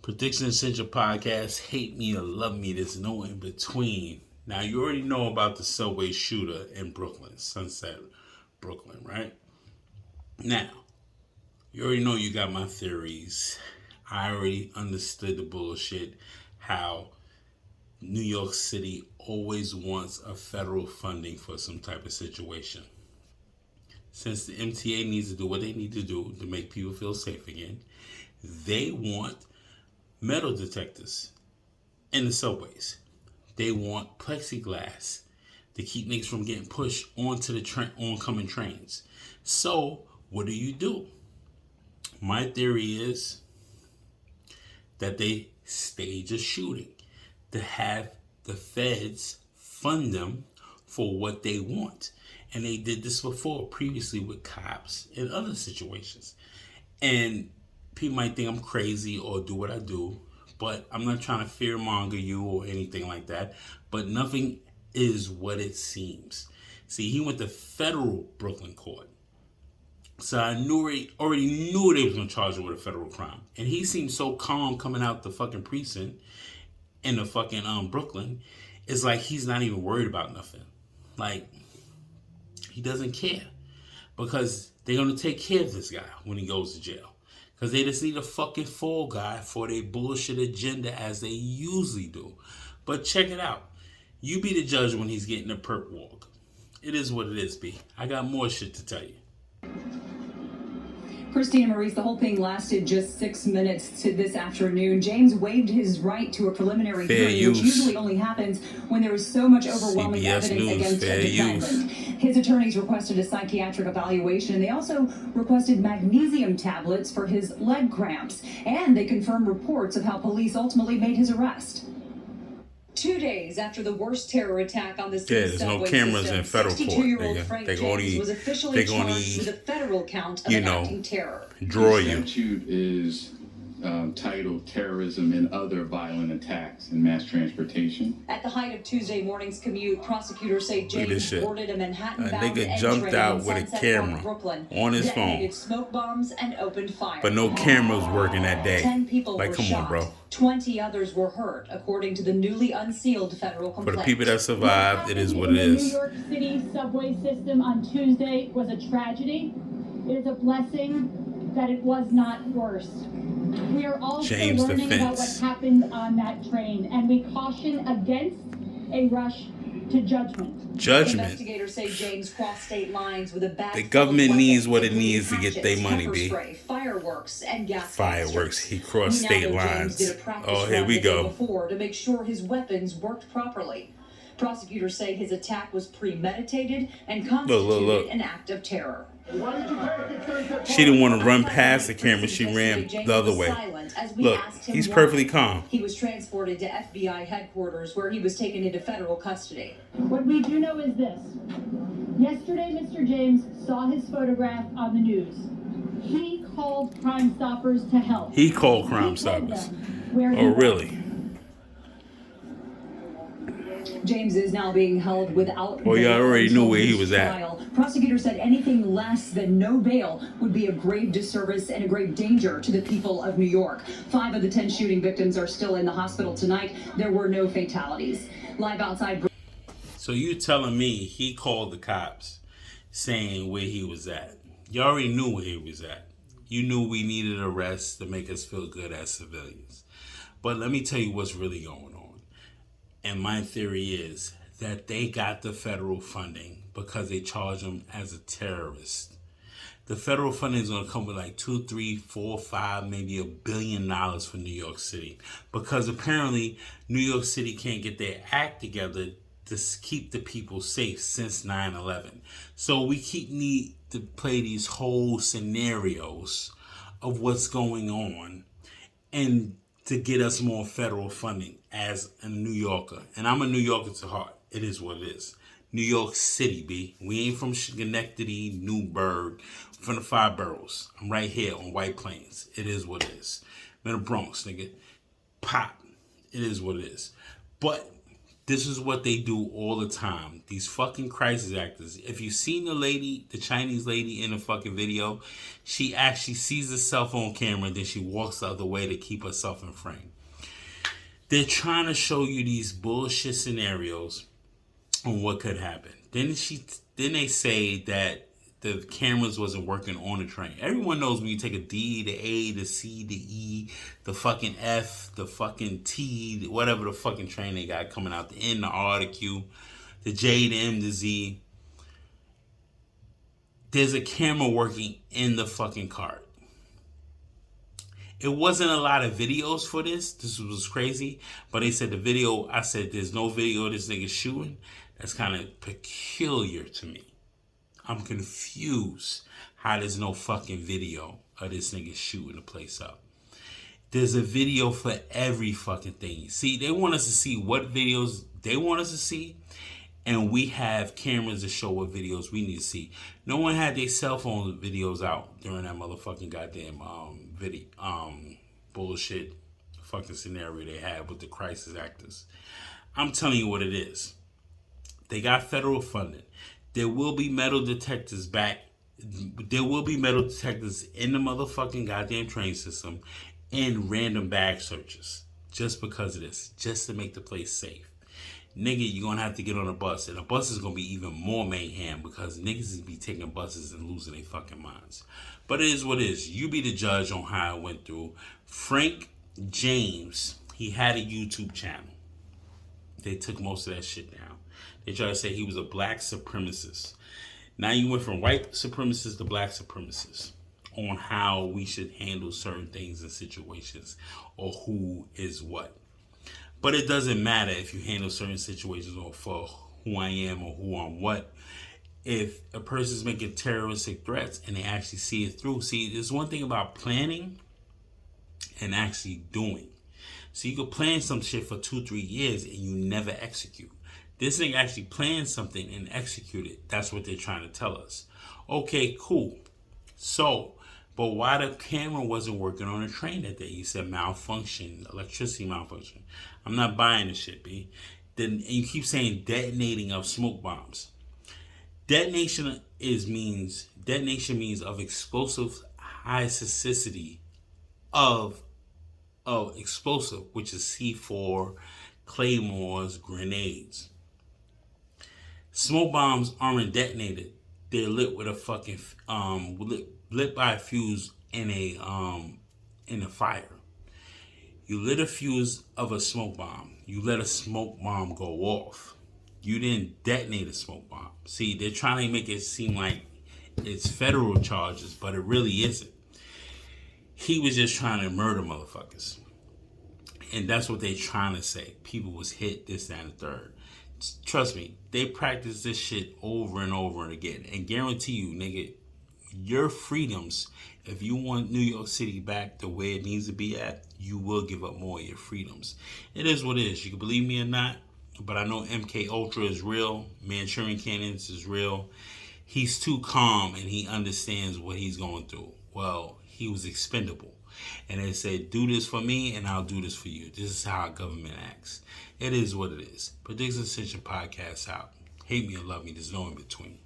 Prediction Essential Podcast, hate me or love me, there's no in between. Now, you already know about the subway shooter in Brooklyn, Sunset, Brooklyn, right? Now, you already know you got my theories. I already understood the bullshit, how New York City always wants a federal funding for some type of situation. Since the MTA needs to do what they need to do to make people feel safe again, they want metal detectors in the subways. They want plexiglass to keep niggas from getting pushed onto the oncoming trains. So, what do? My theory is that they stage a shooting to have the feds fund them for what they want. And they did this before, previously with cops and other situations. And people might think I'm crazy or do what I do, but I'm not trying to fearmonger you or anything like that. But nothing is what it seems. See, he went to federal Brooklyn court. So I already knew they was going to charge him with a federal crime. And he seemed so calm coming out the fucking precinct in the fucking Brooklyn. It's like he's not even worried about nothing. Like, he doesn't care. Because they're going to take care of this guy when he goes to jail. Because they just need a fucking fall guy for their bullshit agenda as they usually do. But check it out. You be the judge when he's getting a perp walk. It is what it is, B. I got more shit to tell you. Christina Maurice, the whole thing lasted just 6 minutes to this afternoon. James waived his right to a preliminary hearing, which usually only happens when there is so much overwhelming evidence against a defendant. His attorneys requested a psychiatric evaluation. They also requested magnesium tablets for his leg cramps. And they confirmed reports of how police ultimately made his arrest. 2 days after the worst terror attack on the city's there's no subway cameras system, in federal court. 62-year-old Frank James was officially charged with a federal count of enacting terror. Draw the statute is titled Terrorism and Other Violent Attacks in Mass Transportation. At the height of Tuesday morning's commute, prosecutors say James boarded a Manhattan-bound nigga jumped out with a camera on his phone, smoke bombs and opened fire. but no cameras working that day. 10 people like, were come shot. on, bro. 20 others were hurt, according to the newly unsealed federal complaint. For the people that survived, it is what it is. The New York City subway system on Tuesday was a tragedy. It is a blessing that it was not worse. We are also learning about what happened on that train, and we caution against a rush to judgment. Investigators say James crossed state lines with a bag. The government needs what it needs to get their money, B. Fireworks and gas. Fireworks. He crossed state lines. Oh, here we go. Before to make sure his weapons worked properly. Prosecutors say his attack was premeditated and constituted an act of terror. She didn't want to run past the camera. She ran the other way. Look, he's perfectly calm. He was transported to FBI headquarters where he was taken into federal custody. What we do know is this. Yesterday, Mr. James saw his photograph on the news. He called Crime Stoppers to help. He called Crime Stoppers. Oh, really? James is now being held without bail. Well, y'all already knew where he was trial. at. Prosecutors said anything less than no bail would be a grave disservice and a grave danger to the people of New York. 5 of the 10 shooting victims are still in the hospital tonight. There were no fatalities. Live outside. So you telling me he called the cops saying where he was at? You already knew where he was at. You knew we needed arrests to make us feel good as civilians. But let me tell you what's really going on. And my theory is that they got the federal funding because they charge him as a terrorist. The federal funding is going to come with like 2, 3, 4, 5, maybe $1 billion for New York City. Because apparently New York City can't get their act together to keep the people safe since 9/11. So we need to play these whole scenarios of what's going on and to get us more federal funding as a New Yorker. And I'm a New Yorker to heart. It is what it is. New York City, B. We ain't from Schenectady, Newburgh, from the 5 boroughs. I'm right here on White Plains. It is what it is. I'm in the Bronx, nigga. Pop. It is what it is. But This is what they do all the time. These fucking crisis actors. If you've seen the lady, the Chinese lady in the fucking video, she actually sees the cell phone camera, then she walks the other way to keep herself in frame. They're trying to show you these bullshit scenarios on what could happen. Then they say that the cameras wasn't working on the train. Everyone knows when you take a D, the A, the C, the E, the fucking F, the fucking T, whatever the fucking train they got coming out, the N, the R, the Q, the J, the M, the Z. There's a camera working in the fucking cart. It wasn't a lot of videos for this. This was crazy. But they said the video, I said there's no video of this nigga shooting. That's kind of peculiar to me. I'm confused how there's no fucking video of this nigga shooting the place up. There's a video for every fucking thing. See, they want us to see what videos they want us to see, and we have cameras to show what videos we need to see. No one had their cell phone videos out during that motherfucking goddamn bullshit fucking scenario they had with the crisis actors. I'm telling you what it is. They got federal funding. There will be metal detectors back. There will be metal detectors in the motherfucking goddamn train system and random bag searches. Just because of this. Just to make the place safe. Nigga, you're going to have to get on a bus. And a bus is going to be even more mayhem because niggas is be taking buses and losing their fucking minds. But it is what it is. You be the judge on how it went through. Frank James, he had a YouTube channel. They took most of that shit down. They tried to say he was a black supremacist. Now you went from white supremacist to black supremacist on how we should handle certain things and situations or who is what. But it doesn't matter if you handle certain situations or for who I am or who I'm what. If a person's making terroristic threats and they actually see it through. See, there's one thing about planning and actually doing. So you could plan some shit for 2-3 years and you never execute. This thing actually planned something and executed. That's what they're trying to tell us. Okay, cool. So, but why the camera wasn't working on the train that day? You said malfunction, electricity malfunction. I'm not buying this shit, B. Then you keep saying detonating of smoke bombs. Detonation means of explosive high toxicity of explosive, which is C4, claymores, grenades. Smoke bombs aren't detonated. They're lit with a fucking lit by a fuse in a fire. You lit a fuse of a smoke bomb. You let a smoke bomb go off. You didn't detonate a smoke bomb. See, they're trying to make it seem like it's federal charges, but it really isn't. He was just trying to murder motherfuckers. And that's what they're trying to say. People was hit, this, that, and the third. Trust me, they practice this shit over and over again. And guarantee you, nigga, your freedoms, if you want New York City back the way it needs to be at, you will give up more of your freedoms. It is what it is. You can believe me or not, but I know MK Ultra is real. Manchurian Canidate is real. He's too calm and he understands what he's going through. Well, he was expendable. And they said, do this for me and I'll do this for you. This is how our government acts. It is what it is. Predicts Ascension Podcast out. Hate me or love me. There's no in between.